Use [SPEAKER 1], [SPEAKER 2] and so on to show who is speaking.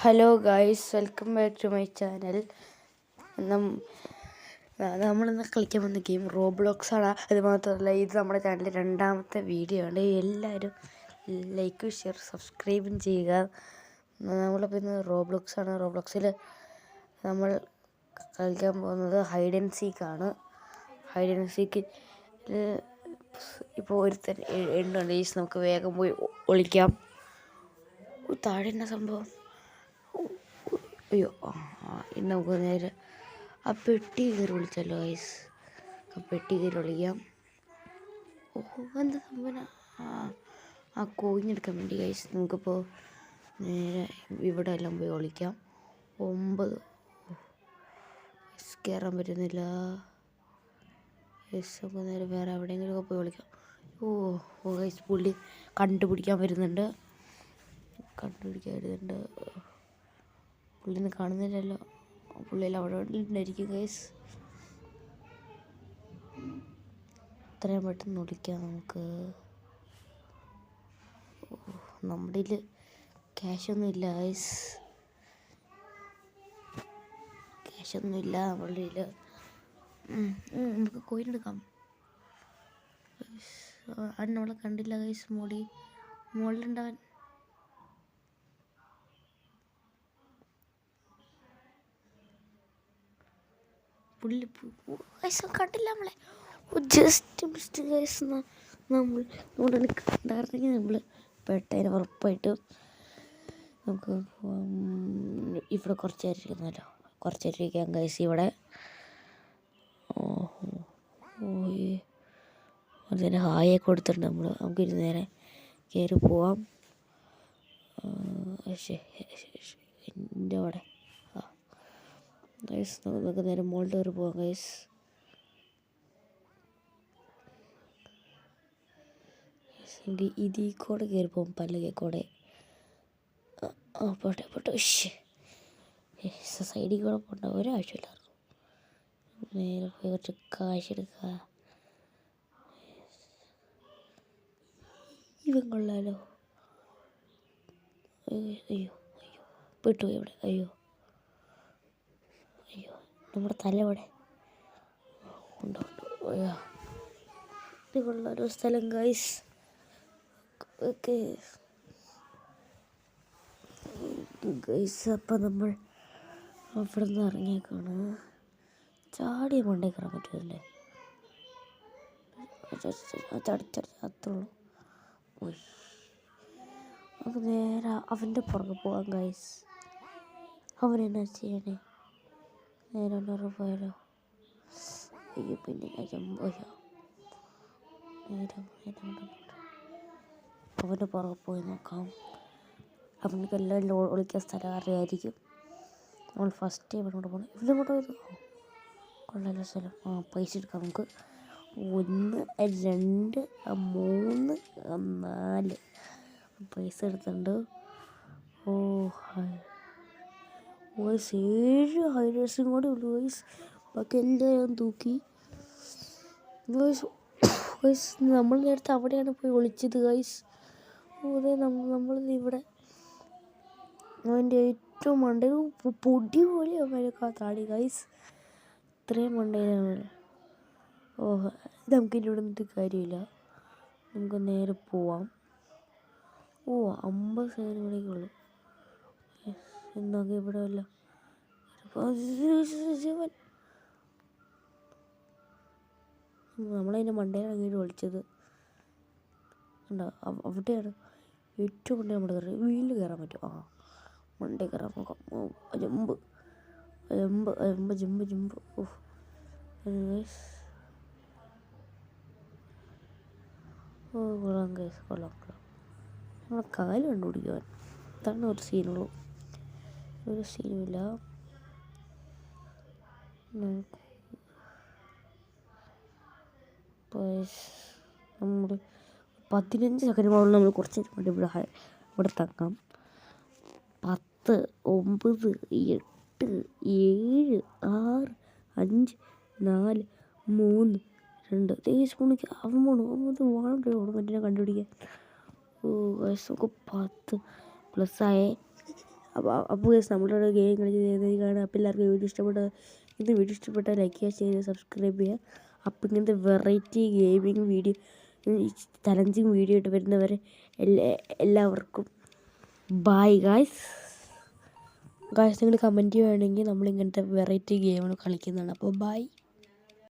[SPEAKER 1] Hello guys, welcome back to my channel. നമ്മളിന്ന് കളിക്കാൻ വന്ന ഗെയിം റോബ്ലോക്സ് ആണ്. അത് മാത്രമല്ല, ഇത് നമ്മുടെ ചാനലിൽ രണ്ടാമത്തെ വീഡിയോ ആണ്. എല്ലാവരും ലൈക്കും ഷെയർ സബ്സ്ക്രൈബും ചെയ്യുക. നമ്മളിപ്പോൾ ഇന്ന് റോബ്ലോക്സ് ആണ്. റോബ്ലോക്സിൽ നമ്മൾ കളിക്കാൻ പോകുന്നത് ഹൈഡ് ആൻഡ് സീക്ക് ആണ്. ഹൈഡ് ആൻഡ് സീക്ക് ഇപ്പോൾ ഒരുത്തൻ എണ്ണുണ്ട്. നമുക്ക് വേഗം പോയി ഒളിക്കാം. താഴെ എന്നാ സംഭവം? അയ്യോ, ഇന്ന് നമുക്ക് നേരെ ആ പെട്ടി കയറി വിളിച്ചല്ലോ ഗൈസ്. ആ പെട്ടി കയറി വിളിക്കാം. ഓഹോ, എന്താ സംഭവം? ആ കോയിനെടുക്കാൻ വേണ്ടി ഗൈസ് നമുക്കിപ്പോൾ നേരെ ഇവിടെ എല്ലാം പോയി ഒളിക്കാം. 9 കയറാൻ പറ്റുന്നില്ല. നമുക്ക് നേരെ വേറെ എവിടെയെങ്കിലുമൊക്കെ പോയി വിളിക്കാം. ഓ ഗൈസ്, പുള്ളി കണ്ടുപിടിക്കാൻ വരുന്നുണ്ട്. പുള്ളിന്ന് കാണുന്നില്ലല്ലോ. പുള്ളിയിൽ അവിടെ ഉണ്ടായിരിക്കും ഗൈസ്. എത്രയും പെട്ടെന്ന് വിളിക്കാം നമുക്ക്. നമ്മുടെ കയ്യിൽ ക്യാഷൊന്നും ഇല്ല ഗൈസ്. ക്യാഷൊന്നുമില്ല നമ്മുടെ കയ്യിൽ. നമുക്ക് കോയിൻ എടുക്കാം. അവൻ നമ്മളെ കണ്ടില്ല ഗൈസ്. മുകളിലുണ്ടവൻ. പുള്ളി ഗൈസ് കണ്ടില്ല നമ്മളെ. Just mist guys. നമ്മുടെ കണ്ടായിരുന്നെങ്കിൽ നമ്മൾ പെട്ടതിന് ഉറപ്പായിട്ടും. നമുക്ക് ഇവിടെ കുറച്ച് നേരം ഇരിക്കുന്നല്ലോ. കുറച്ച് നേരം ഇരിക്കാം ഗൈസ് ഇവിടെ. അതിന് ഹായെ കൊടുത്തിട്ടുണ്ട് നമ്മൾ. നമുക്ക് നേരെ കയറി പോവാം. എൻ്റെ അവിടെ ഗൈസ് നമുക്ക് നേരെ മുകളിൽ കയറി പോവാം ഗൈസ്. എനിക്ക് ഇതിൽ കൂടെ കയറി പോകും, പല്ലകേക്കൂടെ. പോട്ടെ സൈഡിൽ കൂടെ പോകേണ്ട ഒരാവശ്യമില്ലായിരുന്നു. നേരെ പോയി കുറച്ച് കാശ് എടുക്കുക. ഇവൻ കൊള്ളാലോ. അയ്യോ പെട്ടുപോയി അവിടെ. അയ്യോ നമ്മുടെ തല ഇവിടെ ഉണ്ടോ? ഇത് കൊള്ളാലോ സ്ഥലം ഗൈസ്. ഓക്കെ ഗൈസ്, അപ്പം നമ്മൾ അവിടെ നിന്ന് ഇറങ്ങിയേക്കാണ്. ചാടിയ മണ്ടേ കയറാൻ പറ്റുമല്ലേ? അത്രയുള്ളൂ. നമുക്ക് നേരെ അവൻ്റെ പുറകെ പോകാം ഗൈസ്. അവനെന്നാ ചെയ്യണേ? നേരെ പോയാലോ? അയ്യോ, പിന്നെ അവൻ്റെ പുറകെ പോയി നോക്കാം. അവനക്ക് എല്ലാം ഒളിക്കാൻ സ്ഥലം അറിയായിരിക്കും. നമ്മൾ ഫസ്റ്റ് ടൈം ഇവിടെ പോകണം. ഇവിടെ കൂടെ പോയത് കൊള്ളാലോ സ്ഥലം. പൈസ എടുക്കാം നമുക്ക്. 1 2 3 4 പൈസ എടുത്തിട്ടുണ്ട്. 7 ഹൈഡേഴ്സും കൂടെ ഉള്ളു ഗൈസ്. ബാക്കി എല്ലാം തൂക്കി ഗൈസ്. നമ്മൾ നേരത്തെ അവിടെയാണ് പോയി ഒളിച്ചത് ഗൈസ്. അതെ, നമ്മളിവിടെ അവൻ്റെ ഏറ്റവും മണ്ടയിൽ പൊടി പോലെ അവനൊക്കെ താടി ഗൈസ്. ഇത്രയും മണ്ടയിലാണ്. നമുക്ക് ഇനി ഇവിടെ നിന്നിട്ട് കാര്യമില്ല. നമുക്ക് നേരെ പോവാം. 50 സെക്കൻഡ് മണിക്കുള്ളൂ. എന്നൊക്കെ ഇവിടെ വല്ല നമ്മളതിൻ്റെ മണ്ടയിലാണ് കീഴിൽ വിളിച്ചത്. ഉണ്ടോ? അവിടെയാണ് ഏറ്റവും മണ്ടേ നമ്മുടെ കയറി. വീട്ടിൽ കയറാൻ പറ്റും. മണ്ടേ കയറാൻ നോക്കാം. ജമ്പ്. കൊള്ളാം ഗൈസ്, കൊള്ളാം. നമ്മളെ കാല് കണ്ടുപിടിക്കാൻ അതാണ് ഒരു സീനുള്ളൂ. ഒരു സീനുമില്ല. നമ്മൾ 15 സെക്കൻഡ് മുകളിൽ നമ്മൾ കുറച്ച് വേണ്ടി ഇവിടെ തങ്ങാം. 10 9 8 7 6 5 4 3 2 മണിക്ക് അവൻ പോകണം. മറ്റേ കണ്ടുപിടിക്കാൻ. നമുക്ക് 10 പ്ലസ് ആയേ. അപ്പോൾ ഗൈസ് നമ്മളിവിടെ ഗെയിം കളിച്ച് അപ്പോൾ എല്ലാവർക്കും വീഡിയോ ഇഷ്ടപ്പെട്ടാൽ ലൈക്ക് ചെയ്യുക, ഷെയർ ചെയ്യുക, സബ്സ്ക്രൈബ് ചെയ്യുക. അപ്പോൾ ഇങ്ങനത്തെ variety gaming video challenging video ഇട്ട് വരുന്നവരെ എല്ലാവർക്കും ബൈ ഗായ്സ്. നിങ്ങൾ കമൻറ്റ് ചെയ്യുകയാണെങ്കിൽ നമ്മളിങ്ങനത്തെ വെറൈറ്റി ഗെയിമുകൾ കളിക്കുന്നതാണ്. അപ്പോൾ ബൈ.